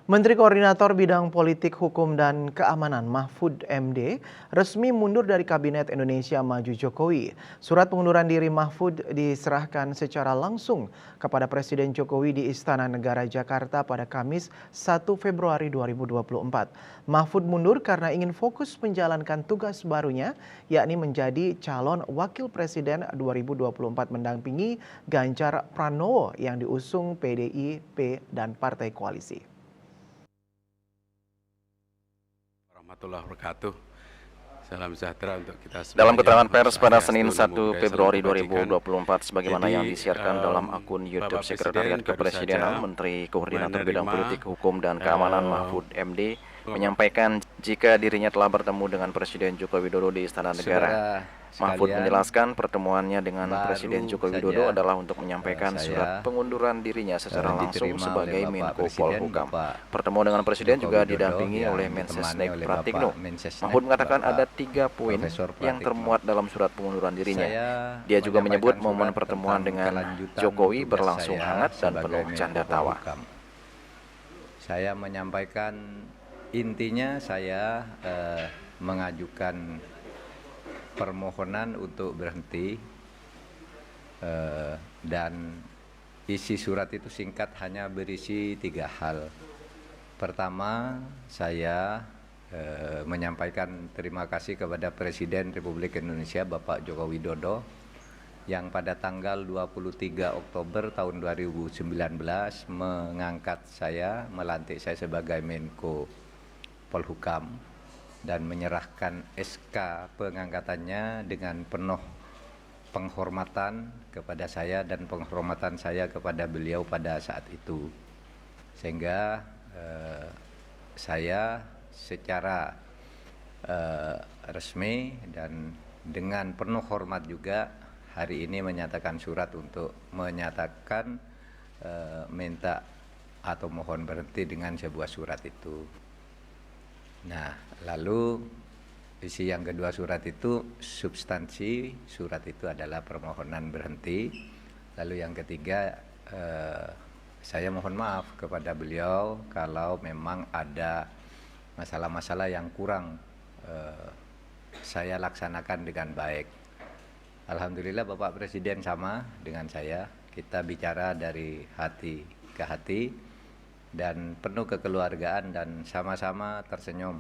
Menteri Koordinator Bidang Politik, Hukum, dan Keamanan Mahfud MD resmi mundur dari Kabinet Indonesia Maju Jokowi. Surat pengunduran diri Mahfud diserahkan secara langsung kepada Presiden Jokowi di Istana Negara Jakarta pada Kamis 1 Februari 2024. Mahfud mundur karena ingin fokus menjalankan tugas barunya, yakni menjadi calon Wakil Presiden 2024 mendampingi Ganjar Pranowo yang diusung PDIP dan Partai Koalisi. Warahmatullahi wabarakatuh. Salam sejahtera untuk kita semua. Dalam keterangan pers pada Senin 1 Februari 2024 sebagaimana yang disiarkan dalam akun YouTube Sekretariat Kepresidenan, Menteri Koordinator Bidang Politik, Hukum, dan Keamanan Mahfud MD menyampaikan jika dirinya telah bertemu dengan Presiden Joko Widodo di Istana Negara. Mahfud menjelaskan pertemuannya dengan Presiden Joko Widodo adalah untuk menyampaikan surat pengunduran dirinya secara langsung sebagai Menko Polhukam. Pertemuan dengan Presiden juga didampingi oleh Mensesnek Pratikno. Mahfud mengatakan ada 3 poin yang termuat dalam surat pengunduran dirinya. Dia juga menyebut momen pertemuan dengan Jokowi berlangsung hangat dan penuh canda tawa. Saya menyampaikan intinya saya mengajukan permohonan untuk berhenti dan isi surat itu singkat, hanya berisi 3 hal. Pertama, saya menyampaikan terima kasih kepada Presiden Republik Indonesia Bapak Joko Widodo yang pada tanggal 23 Oktober tahun 2019 mengangkat saya, melantik saya sebagai Menko Polhukam dan menyerahkan SK pengangkatannya dengan penuh penghormatan kepada saya dan penghormatan saya kepada beliau pada saat itu. Sehingga saya secara resmi dan dengan penuh hormat juga hari ini menyatakan surat untuk menyatakan minta atau mohon berhenti dengan sebuah surat itu. Nah, lalu isi yang kedua surat itu, substansi surat itu adalah permohonan berhenti. Lalu yang ketiga, saya mohon maaf kepada beliau kalau memang ada masalah-masalah yang kurang saya laksanakan dengan baik. Alhamdulillah Bapak Presiden sama dengan saya, kita bicara dari hati ke hati dan penuh kekeluargaan dan sama-sama tersenyum.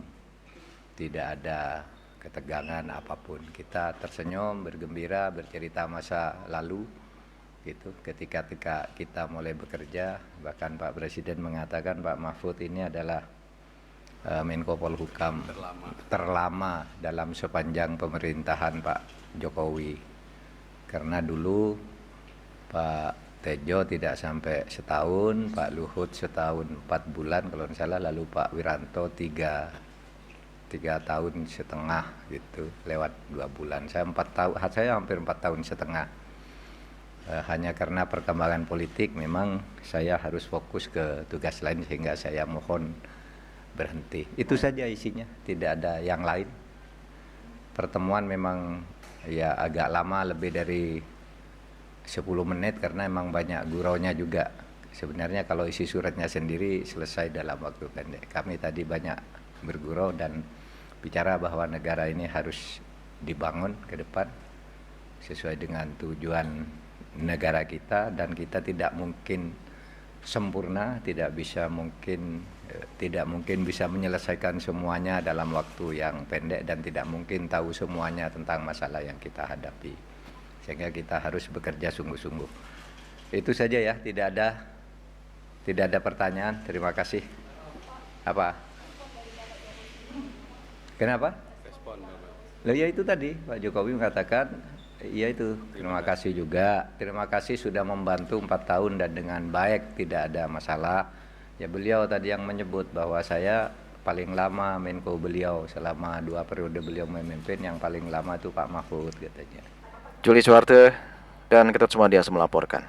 Tidak ada ketegangan apapun. Kita tersenyum, bergembira, bercerita masa lalu gitu. Ketika kita mulai bekerja, bahkan Pak Presiden mengatakan Pak Mahfud ini adalah Menko Polhukam terlama dalam sepanjang pemerintahan Pak Jokowi. Karena dulu Pak Tejo tidak sampai setahun, Pak Luhut setahun 4 bulan kalau tidak salah, lalu Pak Wiranto 3 tahun setengah gitu, lewat 2 bulan. Saya hampir 4 tahun setengah. Hanya karena perkembangan politik memang saya harus fokus ke tugas lain sehingga saya mohon berhenti. Itu saja isinya, tidak ada yang lain. Pertemuan memang ya agak lama, lebih dari 10 menit karena memang banyak guraunya juga. Sebenarnya kalau isi suratnya sendiri selesai dalam waktu pendek. Kami tadi banyak bergurau dan bicara bahwa negara ini harus dibangun ke depan sesuai dengan tujuan negara kita, dan kita tidak mungkin sempurna, tidak mungkin bisa menyelesaikan semuanya dalam waktu yang pendek, dan tidak mungkin tahu semuanya tentang masalah yang kita hadapi. Sehingga kita harus bekerja sungguh-sungguh. Itu saja ya, tidak ada pertanyaan. Terima kasih. Apa? Kenapa? Loh ya itu tadi Pak Jokowi mengatakan, ya itu, terima kasih juga. Terima kasih sudah membantu 4 tahun dan dengan baik, tidak ada masalah. Ya beliau tadi yang menyebut bahwa saya paling lama Menko beliau, selama 2 periode beliau memimpin, yang paling lama itu Pak Mahfud katanya. Juli Suwarte dan Ketut Sumadias melaporkan.